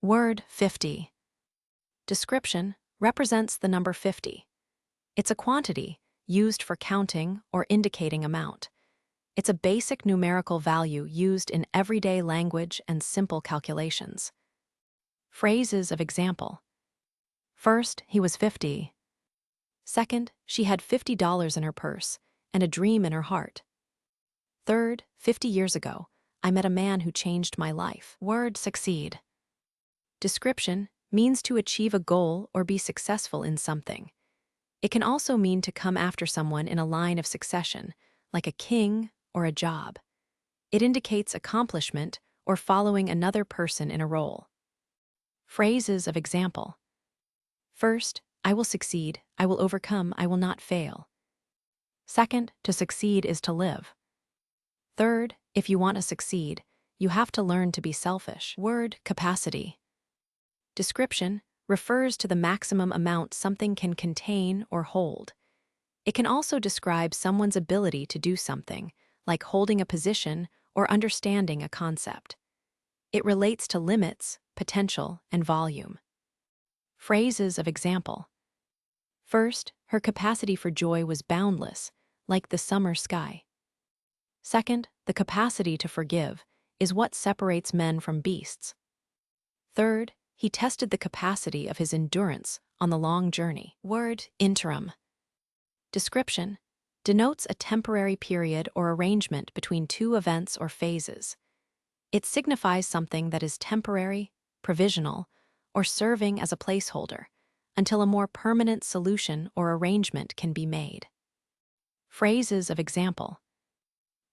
Word 50. Description represents the number 50. It's a quantity used for counting or indicating amount. It's a basic numerical value used in everyday language and simple calculations. Phrases of example. First, he was 50. Second, she had $50 in her purse and a dream in her heart. Third, 50 years ago, I met a man who changed my life. Word succeed. Description means to achieve a goal or be successful in something. It can also mean to come after someone in a line of succession, like a king or a job. It indicates accomplishment or following another person in a role. Phrases of example. First, I will succeed, I will overcome, I will not fail. Second, to succeed is to live. Third, if you want to succeed, you have to learn to be selfish. Word capacity. Description refers to the maximum amount something can contain or hold. It can also describe someone's ability to do something, like holding a position or understanding a concept. It relates to limits, potential, and volume. Phrases of example. First, her capacity for joy was boundless, like the summer sky. Second, the capacity to forgive is what separates men from beasts. Third, he tested the capacity of his endurance on the long journey. Word interim. Description denotes a temporary period or arrangement between two events or phases. It signifies something that is temporary, provisional, or serving as a placeholder until a more permanent solution or arrangement can be made. Phrases of example.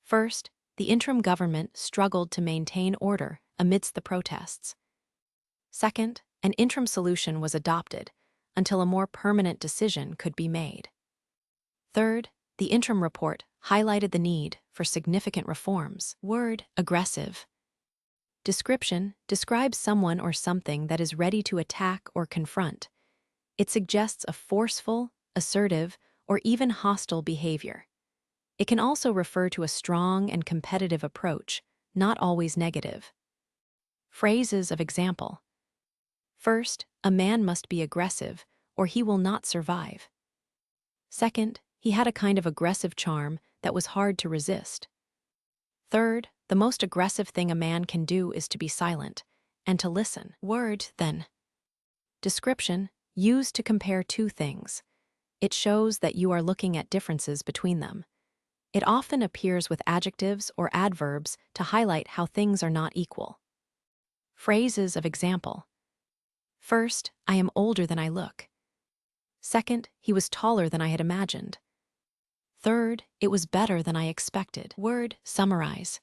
First, the interim government struggled to maintain order amidst the protests. Second, an interim solution was adopted until a more permanent decision could be made. Third, the interim report highlighted the need for significant reforms. Word aggressive. Description describes someone or something that is ready to attack or confront. It suggests a forceful, assertive, or even hostile behavior. It can also refer to a strong and competitive approach, not always negative. Phrases of example. First, a man must be aggressive, or he will not survive. Second, he had a kind of aggressive charm that was hard to resist. Third, the most aggressive thing a man can do is to be silent and to listen. Word, then. Description, used to compare two things. It shows that you are looking at differences between them. It often appears with adjectives or adverbs to highlight how things are not equal. Phrases of example. First, I am older than I look. Second, he was taller than I had imagined. Third, it was better than I expected. Word summarize.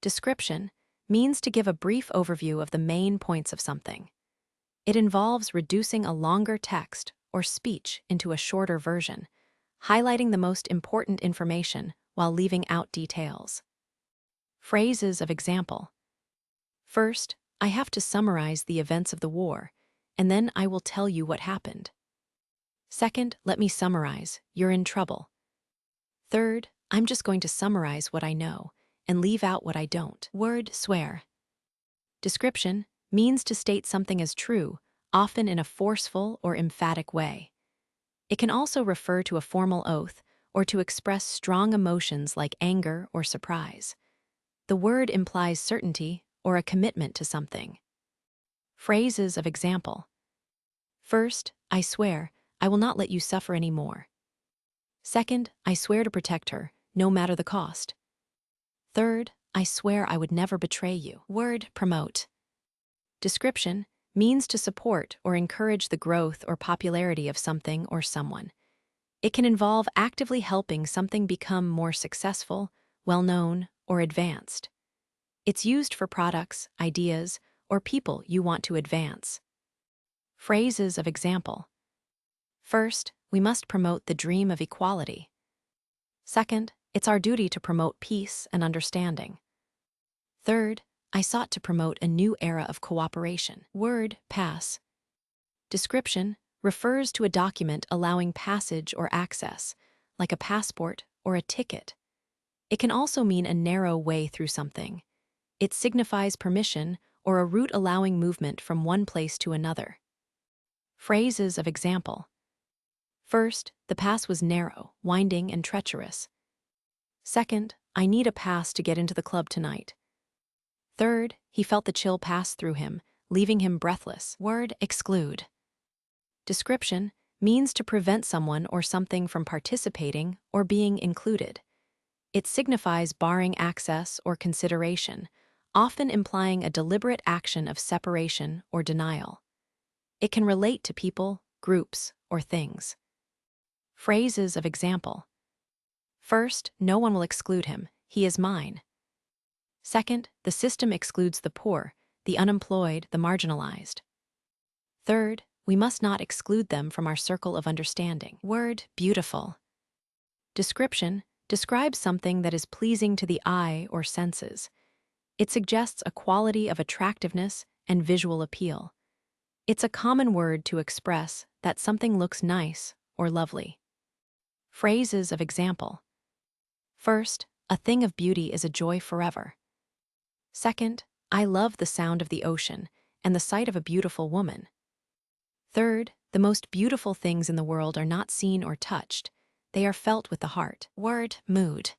Description means to give a brief overview of the main points of something. It involves reducing a longer text or speech into a shorter version, highlighting the most important information while leaving out details. Phrases of example. First, I have to summarize the events of the war, and then I will tell you what happened. Second, let me summarize, you're in trouble. Third, I'm just going to summarize what I know and leave out what I don't. Word swear. Description means to state something as true, often in a forceful or emphatic way. It can also refer to a formal oath or to express strong emotions like anger or surprise. The word implies certainty or a commitment to something. Phrases of example. First, I swear, I will not let you suffer any more. Second, I swear to protect her, no matter the cost. Third, I swear I would never betray you. Word promote. Description means to support or encourage the growth or popularity of something or someone. It can involve actively helping something become more successful, well-known, or advanced. It's used for products, ideas, or people you want to advance. Phrases of example. First, we must promote the dream of equality. Second, it's our duty to promote peace and understanding. Third, I sought to promote a new era of cooperation. Word pass. Description refers to a document allowing passage or access, like a passport or a ticket. It can also mean a narrow way through something. It signifies permission or a route allowing movement from one place to another. Phrases of example. First, the pass was narrow, winding, and treacherous. Second, I need a pass to get into the club tonight. Third, he felt the chill pass through him, leaving him breathless. Word exclude. Description means to prevent someone or something from participating or being included. It signifies barring access or consideration, often implying a deliberate action of separation or denial. It can relate to people, groups, or things. Phrases of example. First, no one will exclude him. He is mine. Second, the system excludes the poor, the unemployed, the marginalized. Third, we must not exclude them from our circle of understanding. Word beautiful. Description describes something that is pleasing to the eye or senses. It suggests a quality of attractiveness and visual appeal. It's a common word to express that something looks nice or lovely. Phrases of example. First, a thing of beauty is a joy forever. Second, I love the sound of the ocean and the sight of a beautiful woman. Third, the most beautiful things in the world are not seen or touched. They are felt with the heart. Word mood.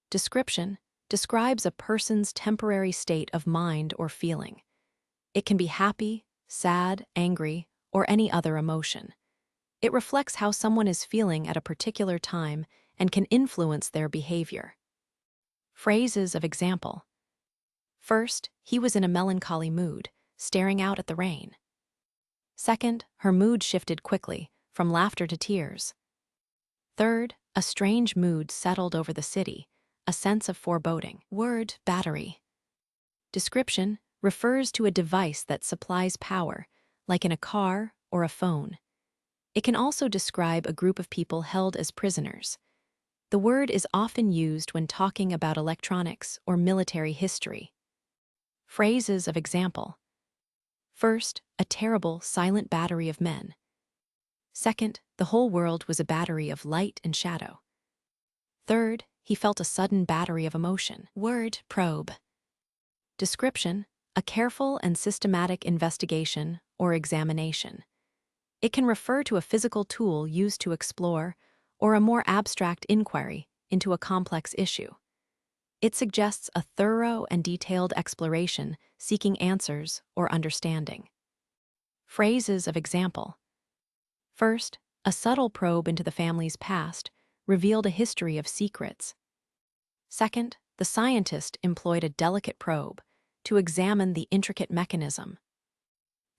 Description describes a person's temporary state of mind or feeling. It can be happy, sad, angry, or any other emotion. It reflects how someone is feeling at a particular time and can influence their behavior. Phrases of example. First, he was in a melancholy mood, staring out at the rain. Second, her mood shifted quickly, from laughter to tears. Third, a strange mood settled over the city, a sense of foreboding. Word battery. Description refers to a device that supplies power, like in a car or a phone. It can also describe a group of people held as prisoners. The word is often used when talking about electronics or military history. Phrases of example. First, a terrible, silent battery of men. Second, the whole world was a battery of light and shadow. Third, he felt a sudden battery of emotion. Word probe. Description, a careful and systematic investigation or examination. It can refer to a physical tool used to explore or a more abstract inquiry into a complex issue. It suggests a thorough and detailed exploration seeking answers or understanding. Phrases of example. First, a subtle probe into the family's past revealed a history of secrets. Second, the scientist employed a delicate probe to examine the intricate mechanism.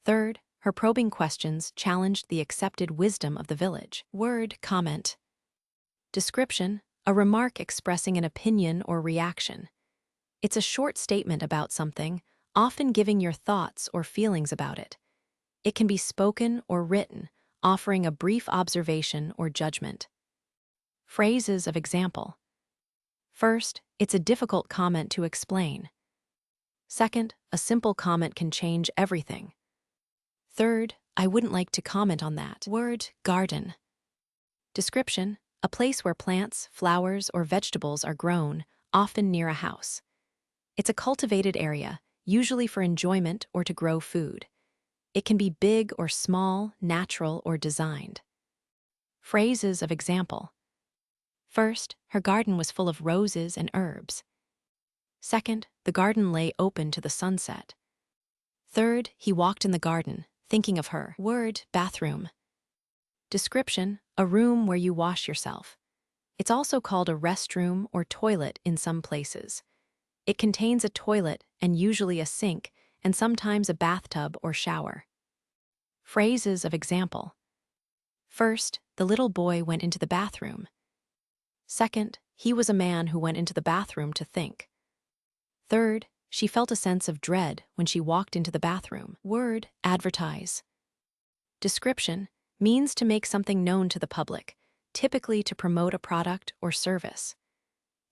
Third, her probing questions challenged the accepted wisdom of the village. Word comment. Description, a remark expressing an opinion or reaction. It's a short statement about something, often giving your thoughts or feelings about it. It can be spoken or written, offering a brief observation or judgment. Phrases of example. First, it's a difficult comment to explain. Second, a simple comment can change everything. Third, I wouldn't like to comment on that. Word garden. Description, a place where plants, flowers, or vegetables are grown, often near a house. It's a cultivated area, usually for enjoyment or to grow food. It can be big or small, natural or designed. Phrases of example. First, her garden was full of roses and herbs. Second, the garden lay open to the sunset. Third, he walked in the garden, thinking of her. Word bathroom. Description, a room where you wash yourself. It's also called a restroom or toilet in some places. It contains a toilet and usually a sink, and sometimes a bathtub or shower. Phrases of example. First, the little boy went into the bathroom. Second, he was a man who went into the bathroom to think. Third, she felt a sense of dread when she walked into the bathroom. Word advertise. Description means to make something known to the public, typically to promote a product or service.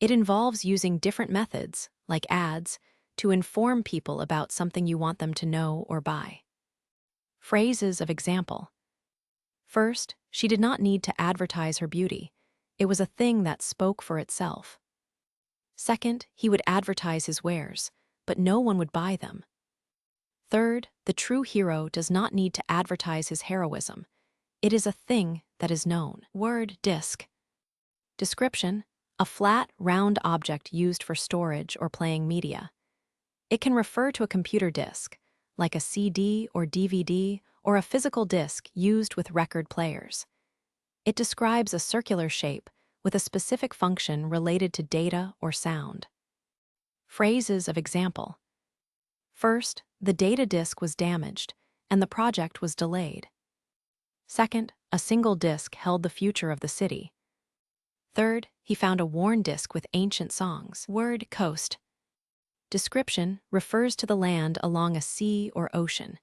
It involves using different methods, like ads, to inform people about something you want them to know or buy. Phrases of example. First, she did not need to advertise her beauty. It was a thing that spoke for itself. Second, he would advertise his wares, but no one would buy them. Third, the true hero does not need to advertise his heroism. It is a thing that is known. Word disk. Description: a flat, round object used for storage or playing media. It can refer to a computer disk, like a CD or DVD, or a physical disk used with record players. It describes a circular shape with a specific function related to data or sound. Phrases of example. First, the data disk was damaged, and the project was delayed. Second, a single disk held the future of the city. Third, he found a worn disk with ancient songs. Word coast. Description refers to the land along a sea or ocean.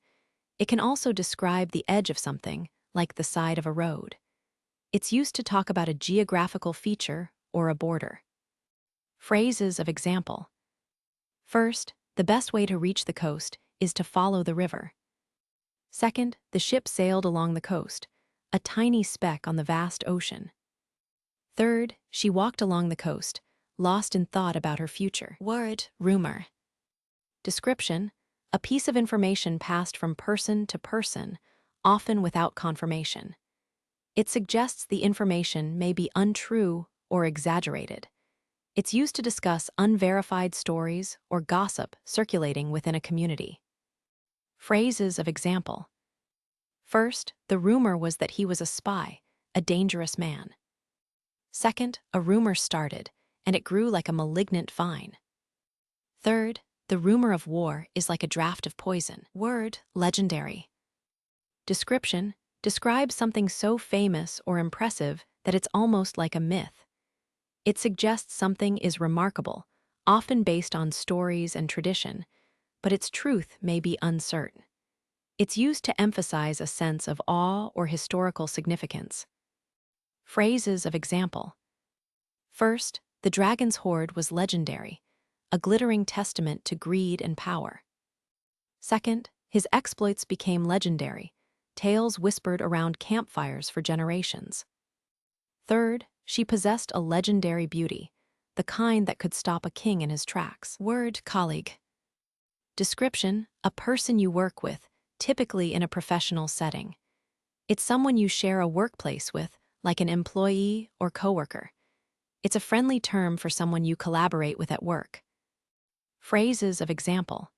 It can also describe the edge of something, like the side of a road. It's used to talk about a geographical feature or a border. Phrases of example. First, the best way to reach the coast is to follow the river. Second, the ship sailed along the coast, a tiny speck on the vast ocean. Third, she walked along the coast, lost in thought about her future. Word rumor. Description: a piece of information passed from person to person, often without confirmation. It suggests the information may be untrue or exaggerated. It's used to discuss unverified stories or gossip circulating within a community. Phrases of example. First, the rumor was that he was a spy, a dangerous man. Second, a rumor started, and it grew like a malignant vine. Third, the rumor of war is like a draft of poison. Word legendary. Description describes something so famous or impressive that it's almost like a myth. It suggests something is remarkable, often based on stories and tradition, but its truth may be uncertain. It's used to emphasize a sense of awe or historical significance. Phrases of example. First, the dragon's hoard was legendary, a glittering testament to greed and power. Second, his exploits became legendary, tales whispered around campfires for generations. Third, she possessed a legendary beauty, the kind that could stop a king in his tracks. Word colleague. Description: a person you work with, typically in a professional setting. It's someone you share a workplace with, like an employee or coworker. It's a friendly term for someone you collaborate with at work. Phrases of example.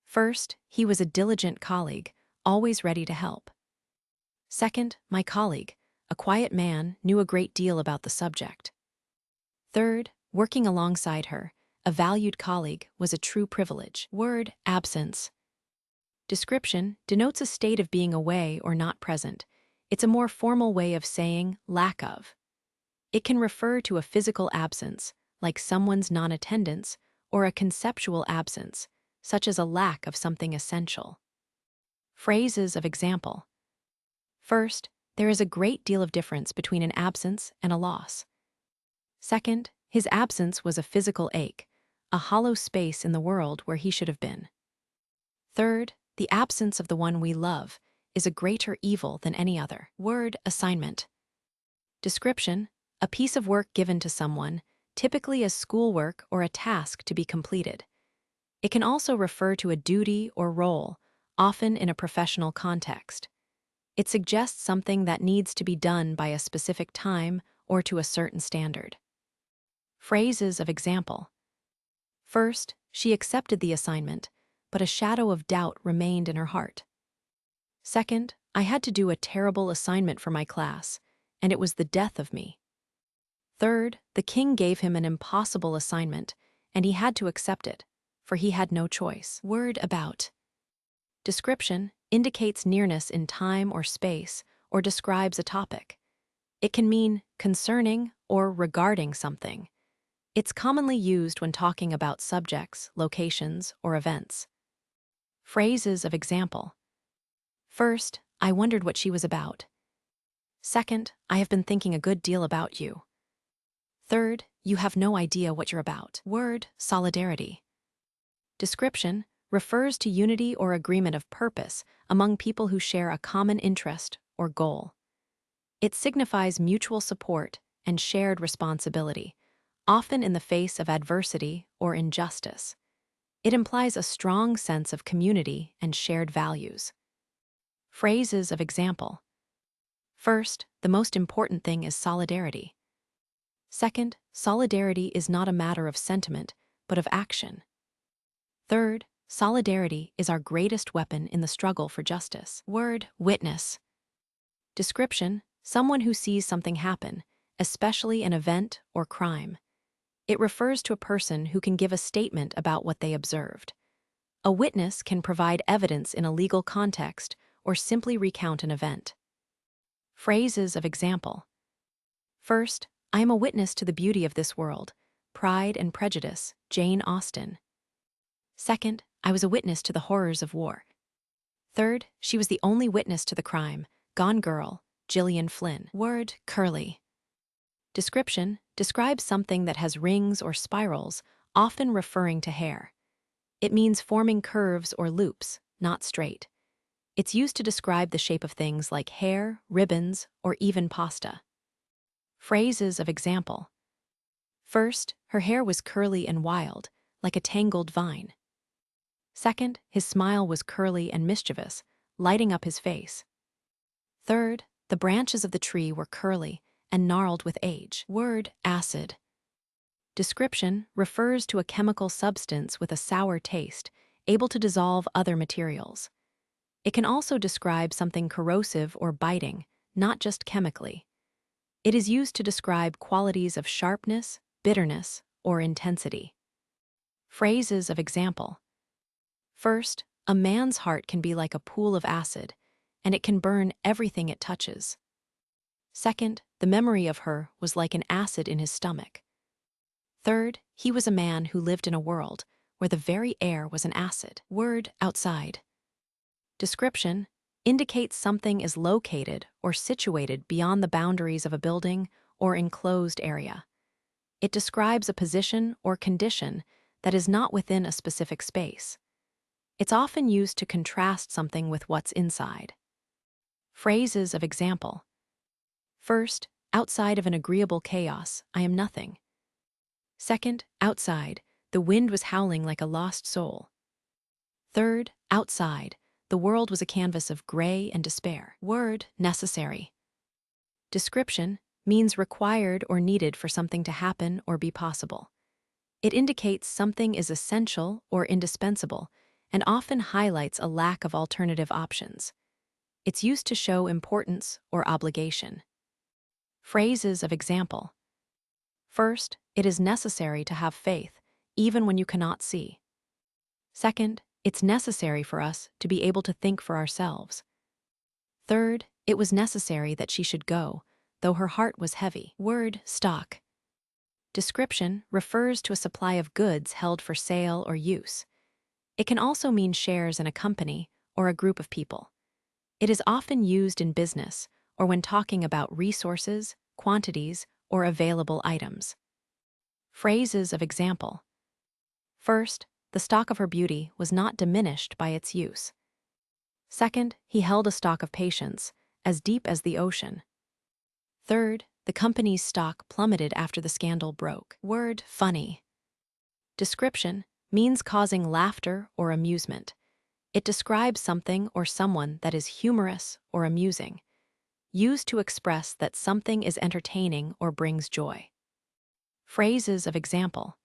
First, he was a diligent colleague, always ready to help. Second, my colleague, a quiet man, knew a great deal about the subject. Third, working alongside her, a valued colleague, was a true privilege. Word absence. Description denotes a state of being away or not present. It's a more formal way of saying lack of. It can refer to a physical absence, like someone's non-attendance, or a conceptual absence, such as a lack of something essential. Phrases of example. First, there is a great deal of difference between an absence and a loss. Second, his absence was a physical ache, a hollow space in the world where he should have been. Third, the absence of the one we love is a greater evil than any other. Word assignment. Description: a piece of work given to someone, typically as schoolwork or a task to be completed. It can also refer to a duty or role, often in a professional context. It suggests something that needs to be done by a specific time or to a certain standard. Phrases of example. First, she accepted the assignment, but a shadow of doubt remained in her heart. Second, I had to do a terrible assignment for my class, and it was the death of me. Third, the king gave him an impossible assignment, and he had to accept it, for he had no choice. Word about. Description indicates nearness in time or space, or describes a topic. It can mean concerning or regarding something. It's commonly used when talking about subjects, locations, or events. Phrases of example. First, I wondered what she was about. Second, I have been thinking a good deal about you. Third, you have no idea what you're about. Word solidarity. Description refers to unity or agreement of purpose among people who share a common interest or goal. It signifies mutual support and shared responsibility, often in the face of adversity or injustice. It implies a strong sense of community and shared values. Phrases of example. First, the most important thing is solidarity. Second, solidarity is not a matter of sentiment, but of action. Third, solidarity is our greatest weapon in the struggle for justice. Word, witness. Description, someone who sees something happen, especially an event or crime. It refers to a person who can give a statement about what they observed. A witness can provide evidence in a legal context or simply recount an event. Phrases of example. First, I am a witness to the beauty of this world. Pride and Prejudice, Jane Austen. Second, I was a witness to the horrors of war. Third, she was the only witness to the crime. Gone Girl, Gillian Flynn. Word, curly. Description, describes something that has rings or spirals, often referring to hair. It means forming curves or loops, not straight. It's used to describe the shape of things like hair, ribbons, or even pasta. Phrases of example. First, her hair was curly and wild, like a tangled vine. Second, his smile was curly and mischievous, lighting up his face. Third, the branches of the tree were curly and gnarled with age. Word, acid. Description refers to a chemical substance with a sour taste, able to dissolve other materials. It can also describe something corrosive or biting, not just chemically. It is used to describe qualities of sharpness, bitterness, or intensity. Phrases of example. First, a man's heart can be like a pool of acid, and it can burn everything it touches. Second, the memory of her was like an acid in his stomach. Third, he was a man who lived in a world where the very air was an acid. Word, outside. Description indicates something is located or situated beyond the boundaries of a building or enclosed area. It describes a position or condition that is not within a specific space. It's often used to contrast something with what's inside. Phrases of example. First, outside of an agreeable chaos, I am nothing. Second, outside, the wind was howling like a lost soul. Third, outside, the world was a canvas of gray and despair. Word, necessary. Description means required or needed for something to happen or be possible. It indicates something is essential or indispensable and often highlights a lack of alternative options. It's used to show importance or obligation. Phrases of example. First, it is necessary to have faith, even when you cannot see. Second, it's necessary for us to be able to think for ourselves. Third, it was necessary that she should go, though her heart was heavy. Word, stock. Description refers to a supply of goods held for sale or use. It can also mean shares in a company or a group of people. It is often used in business or when talking about resources, quantities, or available items. Phrases of example. First, the stock of her beauty was not diminished by its use. Second, he held a stock of patience, as deep as the ocean. Third, the company's stock plummeted after the scandal broke. Word, funny. Description means causing laughter or amusement. It describes something or someone that is humorous or amusing, used to express that something is entertaining or brings joy. Phrases of example.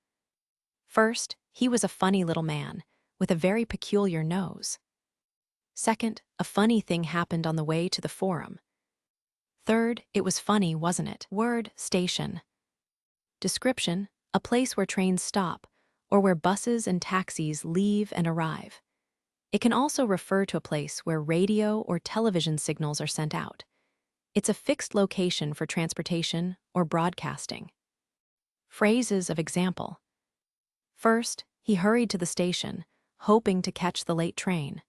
First, he was a funny little man with a very peculiar nose. Second, a funny thing happened on the way to the forum. Third, it was funny, wasn't it? Word, station. Description, a place where trains stop or where buses and taxis leave and arrive. It can also refer to a place where radio or television signals are sent out. It's a fixed location for transportation or broadcasting. Phrases of example. First, he hurried to the station, hoping to catch the late train.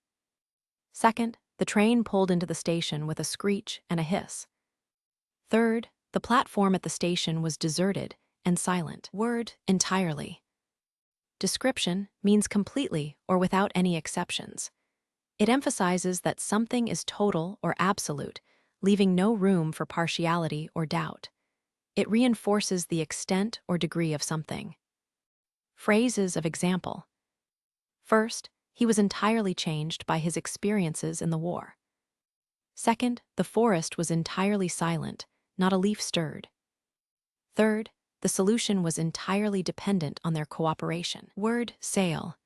Second, the train pulled into the station with a screech and a hiss. Third, the platform at the station was deserted and silent. Word, entirely. Description means completely or without any exceptions. It emphasizes that something is total or absolute, leaving no room for partiality or doubt. It reinforces the extent or degree of something. Phrases of example. First, he was entirely changed by his experiences in the war. Second, the forest was entirely silent, not a leaf stirred. Third, the solution was entirely dependent on their cooperation. Word sail.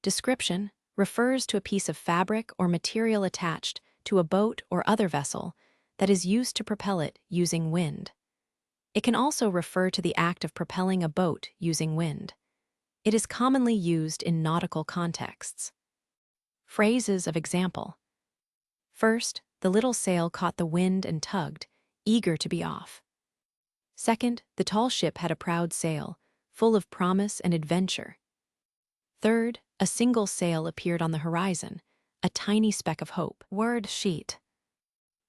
Description refers to a piece of fabric or material attached to a boat or other vessel that is used to propel it using wind. It can also refer to the act of propelling a boat using wind. It is commonly used in nautical contexts. Phrases of example. First, the little sail caught the wind and tugged, eager to be off. Second, the tall ship had a proud sail, full of promise and adventure. Third, a single sail appeared on the horizon, a tiny speck of hope. Word sheet.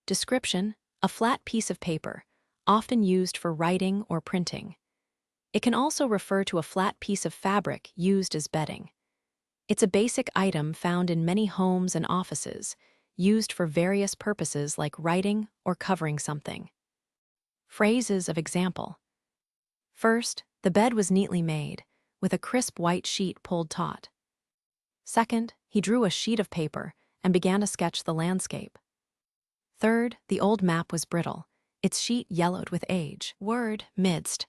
Description: a flat piece of paper, often used for writing or printing. It can also refer to a flat piece of fabric used as bedding. It's a basic item found in many homes and offices, used for various purposes like writing or covering something. Phrases of example. First, the bed was neatly made, with a crisp white sheet pulled taut. Second, he drew a sheet of paper and began to sketch the landscape. Third, the old map was brittle, its sheet yellowed with age. Word midst.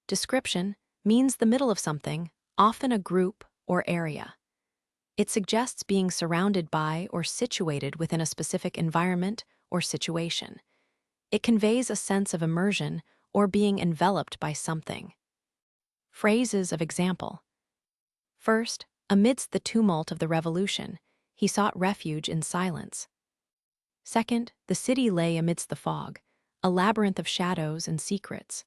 Description means the middle of something, often a group or area. It suggests being surrounded by or situated within a specific environment or situation. It conveys a sense of immersion or being enveloped by something. Phrases of example. First, amidst the tumult of the revolution, he sought refuge in silence. Second, the city lay amidst the fog, a labyrinth of shadows and secrets.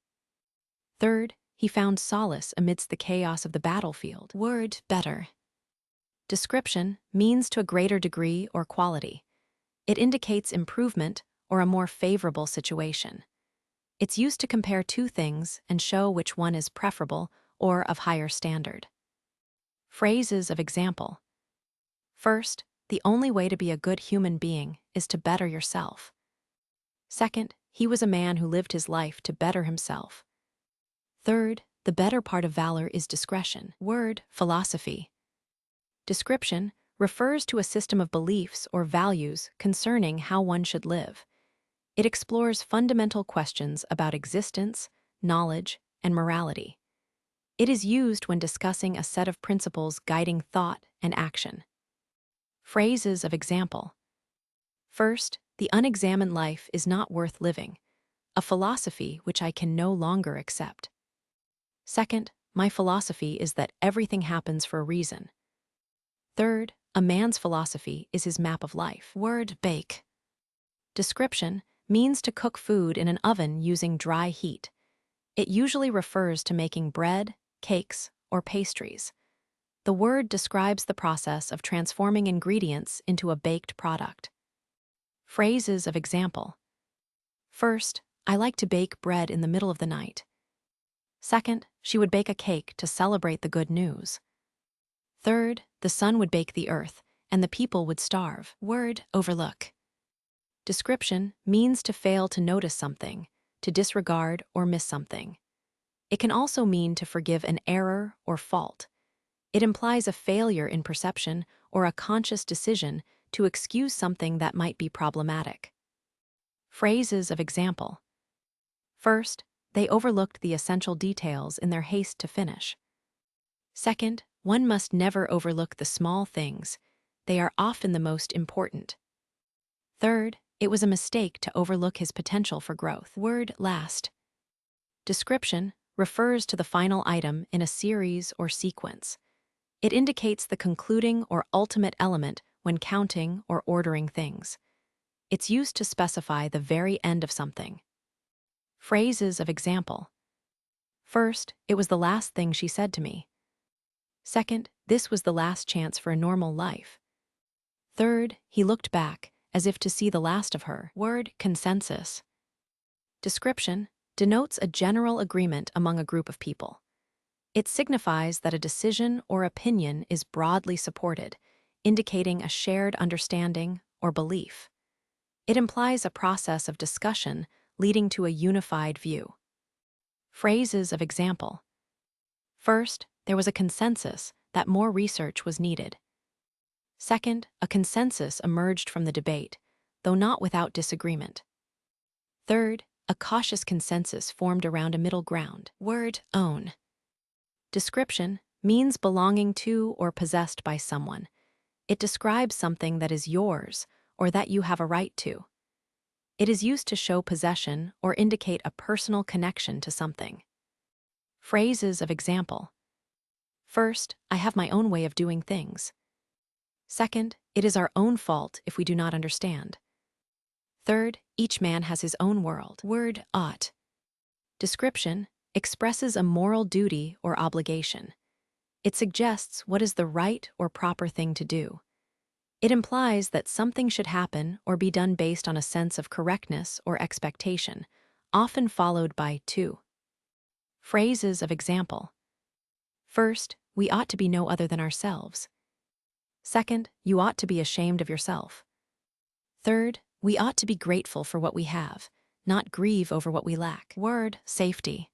Third, he found solace amidst the chaos of the battlefield. Word better. Description means to a greater degree or quality. It indicates improvement or a more favorable situation. It's used to compare two things and show which one is preferable or of higher standard. Phrases of example. First, the only way to be a good human being is to better yourself. Second, he was a man who lived his life to better himself. Third, the better part of valor is discretion. Word philosophy. Description refers to a system of beliefs or values concerning how one should live. It explores fundamental questions about existence, knowledge, and morality. It is used when discussing a set of principles guiding thought and action. Phrases of example. First, the unexamined life is not worth living, a philosophy which I can no longer accept. Second, my philosophy is that everything happens for a reason. Third, a man's philosophy is his map of life. Word bake. Description means to cook food in an oven using dry heat. It usually refers to making bread, cakes, or pastries. The word describes the process of transforming ingredients into a baked product. Phrases of example. First, I like to bake bread in the middle of the night. Second, she would bake a cake to celebrate the good news. Third, the sun would bake the earth, and the people would starve. Word overlook. Description means to fail to notice something, to disregard or miss something. It can also mean to forgive an error or fault. It implies a failure in perception or a conscious decision to excuse something that might be problematic. Phrases of example. First, they overlooked the essential details in their haste to finish. Second, one must never overlook the small things. They are often the most important. Third, it was a mistake to overlook his potential for growth. Word last. Description refers to the final item in a series or sequence. It indicates the concluding or ultimate element when counting or ordering things. It's used to specify the very end of something. Phrases of example. First, it was the last thing she said to me. Second, this was the last chance for a normal life. Third, he looked back, as if to see the last of her. Word consensus. Description denotes a general agreement among a group of people. It signifies that a decision or opinion is broadly supported, indicating a shared understanding or belief. It implies a process of discussion leading to a unified view. Phrases of example. First, there was a consensus that more research was needed. Second, a consensus emerged from the debate, though not without disagreement. Third, a cautious consensus formed around a middle ground. Word own. Description means belonging to or possessed by someone. It describes something that is yours or that you have a right to. It is used to show possession or indicate a personal connection to something. Phrases of example. First, I have my own way of doing things. Second, it is our own fault if we do not understand. Third, each man has his own world. Word ought. Description expresses a moral duty or obligation. It suggests what is the right or proper thing to do. It implies that something should happen or be done based on a sense of correctness or expectation, often followed by to. Phrases of example. First, we ought to be no other than ourselves. Second, you ought to be ashamed of yourself. Third, we ought to be grateful for what we have, not grieve over what we lack. Word safety.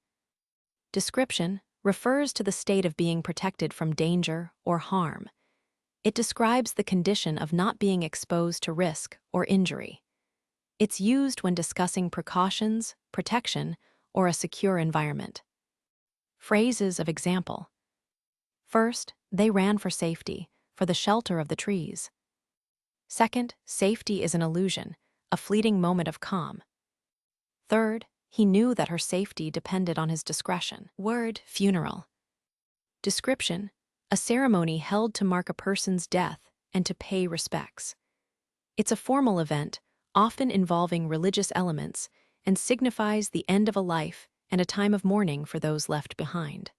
Description refers to the state of being protected from danger or harm. It describes the condition of not being exposed to risk or injury. It's used when discussing precautions, protection, or a secure environment. Phrases of example. First, they ran for safety, for the shelter of the trees. Second, safety is an illusion, a fleeting moment of calm. Third, he knew that her safety depended on his discretion. Word funeral. Description a ceremony held to mark a person's death and to pay respects. It's a formal event, often involving religious elements, and signifies the end of a life and a time of mourning for those left behind.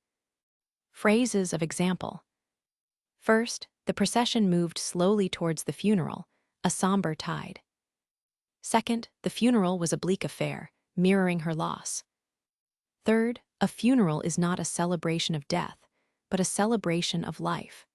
Phrases of example. First, the procession moved slowly towards the funeral, a somber tide. Second, the funeral was a bleak affair, mirroring her loss. Third, a funeral is not a celebration of death, but a celebration of life.